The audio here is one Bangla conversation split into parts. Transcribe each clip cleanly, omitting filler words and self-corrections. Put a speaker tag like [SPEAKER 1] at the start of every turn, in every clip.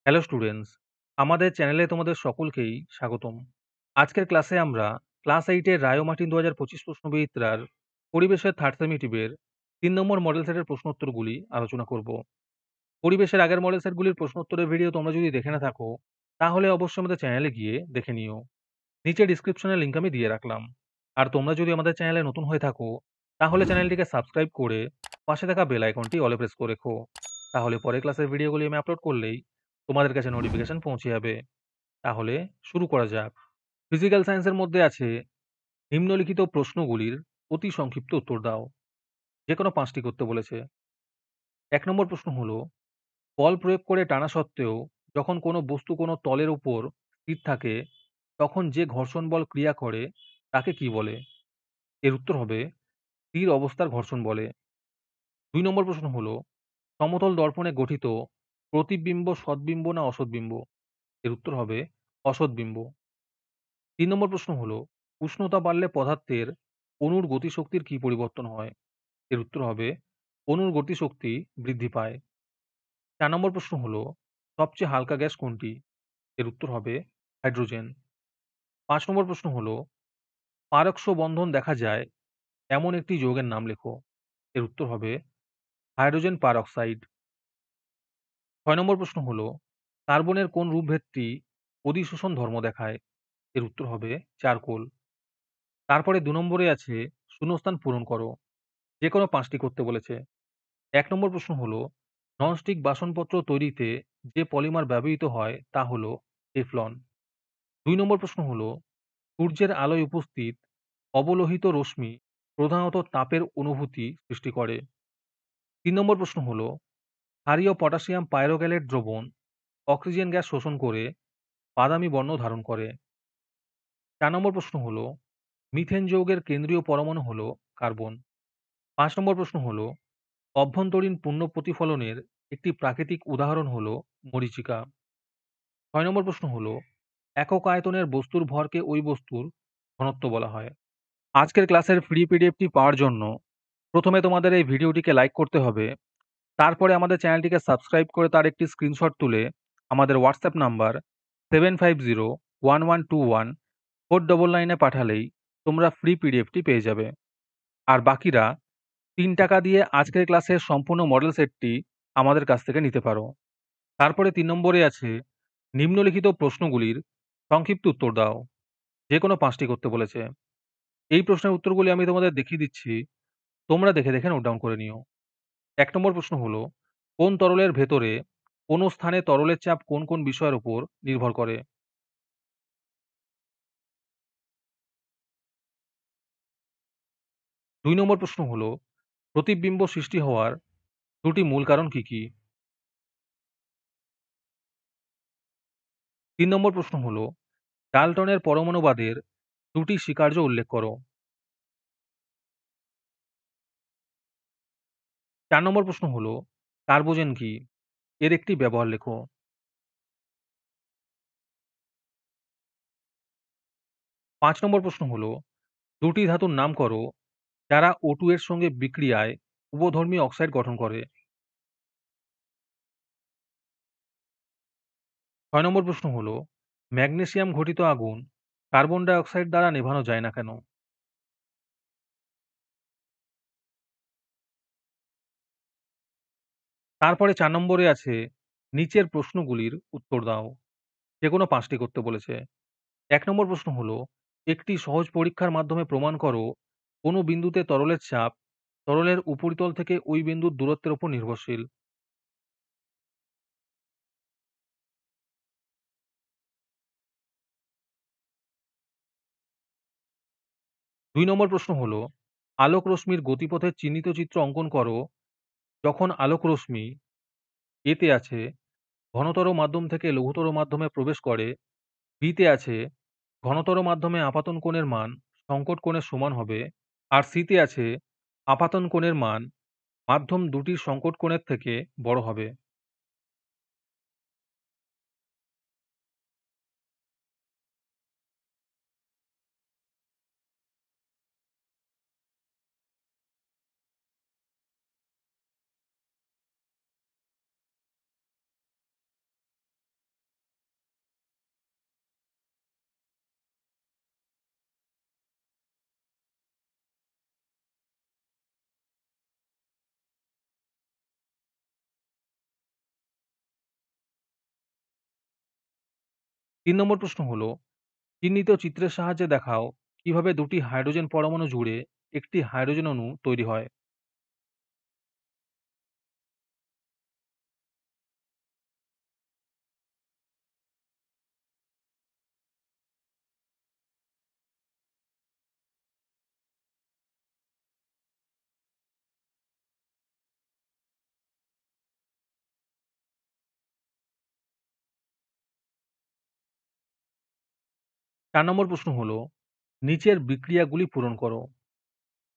[SPEAKER 1] হ্যালো স্টুডেন্টস, আমাদের চ্যানেলে তোমাদের সকলকেই স্বাগতম। আজকের ক্লাসে আমরা ক্লাস 8 এর রায় ও মার্টিন ২০২৫ প্রশ্নবিচিত্রার পরিবেশের থার্ড সেমিটিভের ৩ নম্বর মডেল সেটের প্রশ্নোত্তরগুলি আলোচনা করব। পরিবেশের আগের মডেল সেটগুলির প্রশ্নোত্তরের ভিডিও তোমরা যদি দেখে না থাকো, তাহলে অবশ্যই আমাদের চ্যানেলে গিয়ে দেখে নিও। নিচে ডিসক্রিপশনে লিংক আমি দিয়ে রাখলাম। আর তোমরা যদি আমাদের চ্যানেলে নতুন হয়ে থাকো, তাহলে চ্যানেলটিকে সাবস্ক্রাইব করে পাশে থাকা বেল আইকনটি অলে প্রেস করে রেখো। তাহলে পরের ক্লাসের ভিডিওগুলি আমি আপলোড করলেই তোমাদের কাছে নোটিফিকেশন পৌঁছে যাবে। তাহলে শুরু করা যাক। ফিজিক্যাল সায়েন্সের মধ্যে আছে নিম্নলিখিত প্রশ্নগুলির অতি সংক্ষিপ্ত উত্তর দাও। যে কোনো ৫টি করতে বলেছে। ১ নম্বর প্রশ্ন হলো, বল প্রয়োগ করে টানা সত্ত্বেও যখন কোনো বস্তু কোনো তলের উপর স্থির থাকে, তখন যে ঘর্ষণ বল ক্রিয়া করে তাকে কি বলে? এর উত্তর হবে স্থির অবস্থার ঘর্ষণ বলে। ২ নম্বর প্রশ্ন হলো, সমতল দর্পণে গঠিত প্রতিবিম্ব সদ্বিম্ব না অসদ্বিম্ব? এর উত্তর হবে অসদ্বিম্ব। ৩ নম্বর প্রশ্ন হলো, উষ্ণতা বাড়লে পদার্থের অণুর গতিশক্তির কি পরিবর্তন হয়? এর উত্তর হবে অণুর গতিশক্তি বৃদ্ধি পায়। ৪ নম্বর প্রশ্ন হলো, সবচেয়ে হালকা গ্যাস কোনটি? এর উত্তর হবে হাইড্রোজেন। ৫ নম্বর প্রশ্ন হলো, পারক্ষ বন্ধন দেখা যায় এমন একটি যৌগের নাম লেখো। এর উত্তর হবে হাইড্রোজেন পারঅক্সাইড। ৬ নম্বর প্রশ্ন হলো, কার্বনের কোন রূপভেদটি অধিশোষণ ধর্ম দেখায়? এর উত্তর হবে চারকোল। তারপরে ২ নম্বরে আছে শূন্যস্থান পূরণ করো। যে কোনো ৫টি করতে বলেছে। ১ নম্বর প্রশ্ন হলো, ননস্টিক বাসনপত্র তৈরিতে যে পলিমার ব্যবহৃত হয় তা হলো টেফলন। ২ নম্বর প্রশ্ন হলো, সূর্যের আলোয় উপস্থিত অবলোহিত রশ্মি প্রধানত তাপের অনুভূতি সৃষ্টি করে। ৩ নম্বর প্রশ্ন হলো, ক্ষারীয় পটাশিয়াম পাইরোক্যালেট দ্রবণ অক্সিজেন গ্যাস শোষণ করে বাদামি বর্ণ ধারণ করে। ৪ নম্বর প্রশ্ন হলো, মিথেন যৌগের কেন্দ্রীয় পরমাণু হলো কার্বন। ৫ নম্বর প্রশ্ন হলো, অভ্যন্তরীণ পুণ্য প্রতিফলনের একটি প্রাকৃতিক উদাহরণ হলো মরীচিকা। ৬ নম্বর প্রশ্ন হলো, একক আয়তনের বস্তুর ভরকে ওই বস্তুর ঘনত্ব বলা হয়। আজকের ক্লাসের ফ্রি পিডিএফটি পাওয়ার জন্য প্রথমে তোমাদের এই ভিডিওটিকে লাইক করতে হবে। তারপরে আমাদের চ্যানেলটিকে সাবস্ক্রাইব করে তার একটি স্ক্রিনশট তুলে আমাদের হোয়াটসঅ্যাপ নাম্বার 7501121499 পাঠালেই তোমরা ফ্রি পিডিএফটি পেয়ে যাবে। আর বাকিরা ৩ টাকা দিয়ে আজকের ক্লাসের সম্পূর্ণ মডেল সেটটি আমাদের কাছ থেকে নিতে পারো। তারপরে ৩ নম্বরে আছে নিম্নলিখিত প্রশ্নগুলির সংক্ষিপ্ত উত্তর দাও। যে কোনো ৫টি করতে বলেছে। এই প্রশ্নের উত্তরগুলি আমি তোমাদের দেখিয়ে দিচ্ছি। তোমরা দেখে দেখে নোট ডাউন করে নিও। ১ নম্বর প্রশ্ন হলো, কোন তরলের ভেতরে কোন স্থানে তরলের চাপ কোন কোন বিষয়ের উপর নির্ভর করে? ২ নম্বর প্রশ্ন হলো, প্রতিবিম্ব সৃষ্টি হওয়ার ২টি মূল কারণ কি কি? ৩ নম্বর প্রশ্ন হলো, ডাল্টনের পরমাণুবাদের ২টি স্বীকার্য উল্লেখ করো। ৪ নম্বর প্রশ্ন হলো, টার্বোজেন কি? এর একটি ব্যবহার লেখো। ৫ নম্বর প্রশ্ন হলো, ২টি ধাতুর নাম করো যারা O2 এর সঙ্গে বিক্রিয়ায় উভধর্মী অক্সাইড গঠন করে। ৬ নম্বর প্রশ্ন হলো, ম্যাগনেসিয়াম ঘটিত আগুন কার্বন ডাই অক্সাইড দ্বারা নেভানো যায় না কেন? তারপরে ৪ নম্বরে আছে নিচের প্রশ্নগুলির উত্তর দাও। যেকোনো ৫টি করতে বলেছে। ১ নম্বর প্রশ্ন হলো, একটি সহজ পরীক্ষার মাধ্যমে প্রমাণ করো কোনো বিন্দুতে তরলের চাপ তরলের উপরিতল থেকে ওই বিন্দুর দূরত্বের উপর নির্ভরশীল। ২ নম্বর প্রশ্ন হলো, আলোক রশ্মির গতিপথের চিহ্নিত চিত্র অঙ্কন করো যখন আলোক রশ্মি এতে আছে ঘনতর মাধ্যম থেকে লঘুতর মাধ্যমে প্রবেশ করে, বিতে আছে ঘনতর মাধ্যমে আপাতন কোণের মান সংকট কোণের সমান হবে, আর সিতে আছে আপাতন কোণের মান মাধ্যম দুটির সংকট কোণের থেকে বড় হবে। ৩ নম্বর প্রশ্ন হলো, চিহ্নিত চিত্রের সাহায্যে দেখাও কিভাবে দুটি হাইড্রোজেন পরমাণু জুড়ে একটি হাইড্রোজেন অণু তৈরি হয়। ৪ নম্বর প্রশ্ন হলো, নিচের বিক্রিয়াগুলি পূরণ করো।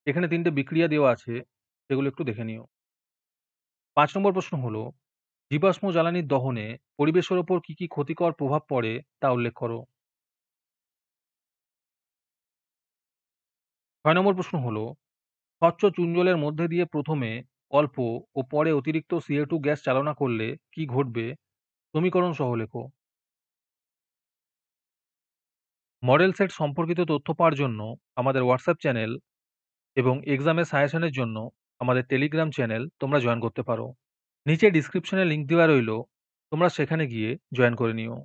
[SPEAKER 1] এখানে ৩ টে বিক্রিয়া দেওয়া আছে, সেগুলো একটু দেখে নিও। ৫ নম্বর প্রশ্ন হলো, জীবাশ্ম জ্বালানির দহনে পরিবেশের ওপর কি ক্ষতিকর প্রভাব পড়ে তা উল্লেখ করো। ৬ নম্বর প্রশ্ন হলো, স্বচ্ছ চুন জলের মধ্যে দিয়ে প্রথমে অল্প ও পরে অতিরিক্ত CO2 গ্যাস চালনা করলে কি ঘটবে সমীকরণ সহ লেখো। মডেল সেট সম্পর্কিত তথ্য পাওয়ার জন্য আমাদের হোয়াটসঅ্যাপ চ্যানেল এবং এক্সামের সাজেশনের জন্য আমাদের টেলিগ্রাম চ্যানেল তোমরা জয়েন করতে পারো। নিচে ডিসক্রিপশনে লিংক দেওয়া রইল, তোমরা সেখানে গিয়ে জয়েন করে নিও।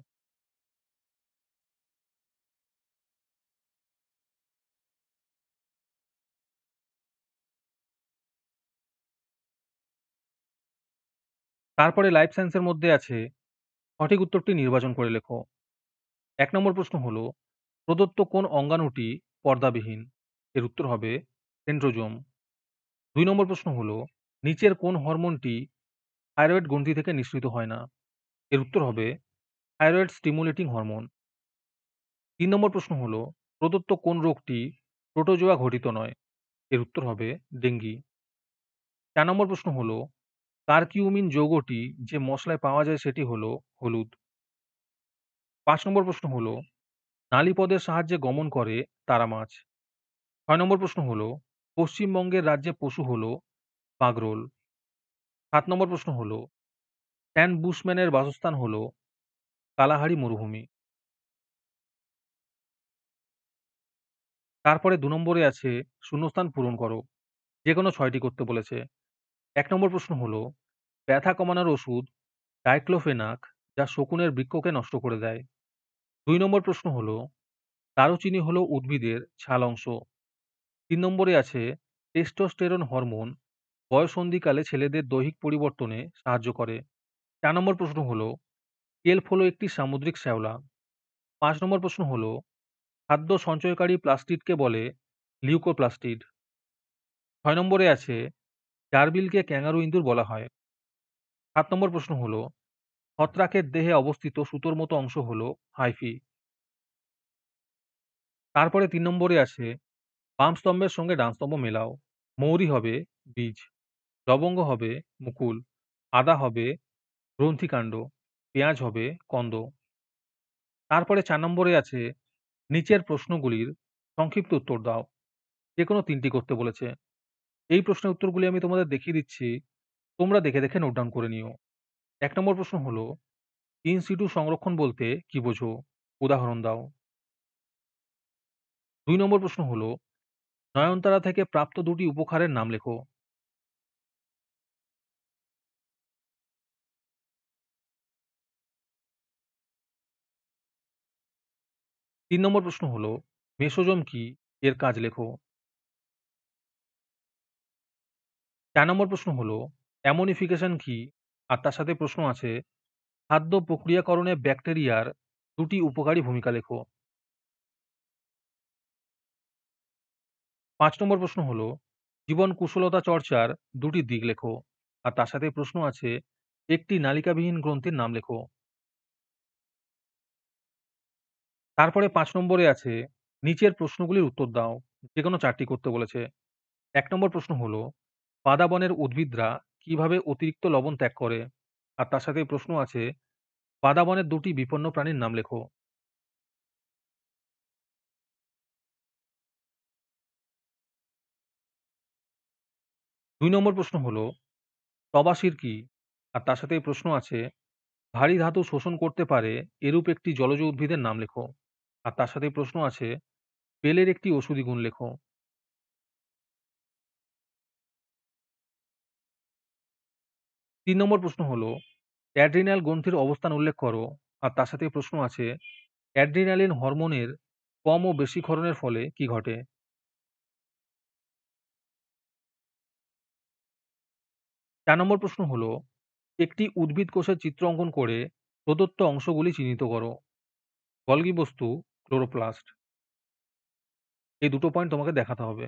[SPEAKER 1] তারপরে লাইফ সায়েন্সের মধ্যে আছে, সঠিক উত্তরটি নির্বাচন করে লেখো। ১ নম্বর প্রশ্ন হলো, প্রদত্ত কোন অঙ্গাণুটি পর্দাবিহীন? এর উত্তর হবে সেন্ট্রোজোম। ২ নম্বর প্রশ্ন হলো, নিচের কোন হরমোনটি থাইরয়েড গ্রন্থি থেকে নিঃসৃত হয় না? এর উত্তর হবে থাইরয়েড স্টিমুলেটিং হরমোন। ৩ নম্বর প্রশ্ন হলো, প্রদত্ত কোন রোগটি প্রোটোজোয়া ঘটিত নয়? এর উত্তর হবে ডেঙ্গি। ৪ নম্বর প্রশ্ন হলো, কারকিউমিন যৌগটি যে মসলায় পাওয়া যায় সেটি হলো হলুদ। ৫ নম্বর প্রশ্ন হলো, নালীপদের সাহায্যে গমন করে তারা মাছ। ৬ নম্বর প্রশ্ন হলো, পশ্চিমবঙ্গের রাজ্যে পশু হলো বাগরোল। ৭ নম্বর প্রশ্ন হলো, স্ট্যান বুশম্যানের বাসস্থান হলো কালাহারি মরুভূমি। তারপরে ২ নম্বরে আছে শূন্যস্থান পূরণ করো। যেকোনো ৬ টি করতে বলেছে। ১ নম্বর প্রশ্ন হলো, ব্যথা কমানোর ওষুধ ডাইক্লোফেনাক যা শকুনের বৃক্ককে নষ্ট করে দেয়। ২ নম্বর প্রশ্ন হলো, দারুচিনি হলো উদ্ভিদের ছাল অংশ। ৩ নম্বরে আছে টেস্টোস্টেরন হরমোন বয়ঃসন্ধিকালে ছেলেদের দৈহিক পরিবর্তনে সাহায্য করে। ৪ নম্বর প্রশ্ন হলো, কেল্প হলো একটি সামুদ্রিক শ্যাওলা। ৫ নম্বর প্রশ্ন হলো, খাদ্য সঞ্চয়কারী প্লাস্টিডকে বলে লিউকোপ্লাস্টিড। ৬ নম্বরে আছে, জারবিলকে ক্যাঙ্গারু ইঁদুর বলা হয়। ৭ নম্বর প্রশ্ন হলো, ছত্রাকের দেহে অবস্থিত সুতোর মতো অংশ হলো হাইফি। তারপরে ৩ নম্বরে আছে, বাম স্তম্ভের সঙ্গে ডান স্তম্ভ মেলাও। মৌরি হবে বীজ, লবঙ্গ হবে মুকুল, আদা হবে গ্রন্থিকাণ্ড, পেঁয়াজ হবে কন্দ। তারপরে ৪ নম্বরে আছে, নিচের প্রশ্নগুলির সংক্ষিপ্ত উত্তর দাও। যেকোনো ৩ টি করতে বলেছে। এই প্রশ্নের উত্তরগুলি আমি তোমাদের দেখিয়ে দিচ্ছি। তোমরা দেখে, দেখে নোট ডাউন করে নিও। ১ নম্বর প্রশ্ন হলো, ইন সিটু সংরক্ষণ বলতে কি বোঝো? উদাহরণ দাও। ২ নম্বর প্রশ্ন হলো, নয়নতারা থেকে প্রাপ্ত দুটি উপহারের নাম লেখো। ৩ নম্বর প্রশ্ন হলো, মেসোজোম কি? এর কাজ লেখো। ৪ নম্বর প্রশ্ন হলো, অ্যামোনিফিকেশন কি? আর তার সাথে প্রশ্ন আছে, খাদ্য প্রক্রিয়াকরণে ব্যাকটেরিয়ার দুটি উপকারী ভূমিকা লেখো। ৫ নম্বর প্রশ্ন হলো, জীবন কুশলতা চর্চার দুটি দিক লেখো। আর তার সাথে প্রশ্ন আছে, একটি নালিকাবিহীন গ্রন্থির নাম লেখো। তারপরে ৫ নম্বরে আছে, নিচের প্রশ্নগুলির উত্তর দাও। যেকোনো ৪ টি করতে বলেছে। ১ নম্বর প্রশ্ন হলো, পাদাবনের উদ্ভিদরা কিভাবে অতিরিক্ত লবণ ত্যাগ করে? আর তার সাথে প্রশ্ন আছে, পাদাবনের দুটি বিপন্ন প্রাণীর নাম লেখো। ২ নম্বর প্রশ্ন হলো, তবাশির কি? আর তার সাথে প্রশ্ন আছে, ভারী ধাতু শোষণ করতে পারে এরূপ একটি জলজ উদ্ভিদের নাম লেখো। আর তার সাথে প্রশ্ন আছে, বেলের একটি ওষুধি গুণ লেখো। ৩ নম্বর প্রশ্ন হলো, অ্যাড্রিনাল গ্রন্থির অবস্থান উল্লেখ করো। আর তার সাথে প্রশ্ন আছে, অ্যাড্রিনালিন হরমোনের কম ও বেশি ক্ষরণের ফলে কি ঘটে? ৪ নম্বর প্রশ্ন হলো, একটি উদ্ভিদ কোষের চিত্র অঙ্কন করে প্রদত্ত অংশগুলি চিহ্নিত করো। গলগি বস্তু, ক্লোরোপ্লাস্ট। এই দুটো পয়েন্ট তোমাকে দেখাতে হবে।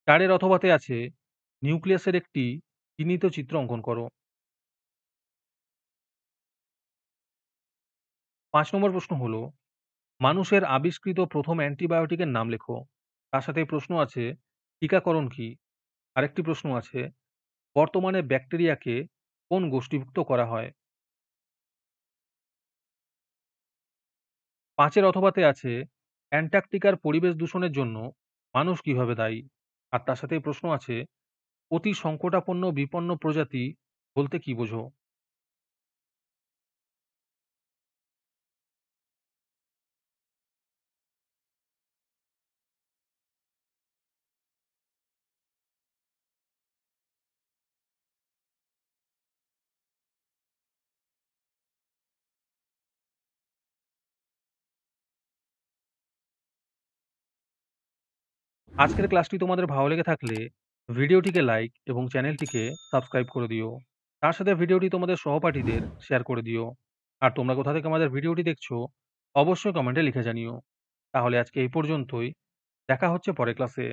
[SPEAKER 1] চারের অথবাতে আছে নিউক্লিয়াসের একটি চিহ্নিত চিত্র অঙ্কন করো। ৫ নম্বর প্রশ্ন হলো, মানুষের আবিষ্কৃত প্রথম অ্যান্টিবায়োটিকের নাম লেখো। তার সাথে প্রশ্ন আছে, টিকাকরণ কি? আরেকটি প্রশ্ন আছে, বর্তমানে ব্যাকটেরিয়াকে কোন গোষ্ঠীভুক্ত করা হয়? ৫ এর অথবাতে আছে, অ্যান্টার্কটিকার পরিবেশ দূষণের জন্য মানুষ কিভাবে দায়ী? আর তার সাথেই প্রশ্ন আছে, অতি সংকটাপন্ন বিপন্ন প্রজাতি বলতে কি বোঝো? আজকের ক্লাসটি তোমাদের ভালো লেগে থাকলে ভিডিওটিকে লাইক এবং চ্যানেলটিকে সাবস্ক্রাইব করে দিও। তার সাথে ভিডিওটি তোমাদের সহপাঠীদের শেয়ার করে দিও। আর তোমরা কোথা থেকে আমাদের ভিডিওটি দেখছো অবশ্যই কমেন্টে লিখে জানিও। তাহলে আজকে এই পর্যন্তই। দেখা হচ্ছে পরের ক্লাসে।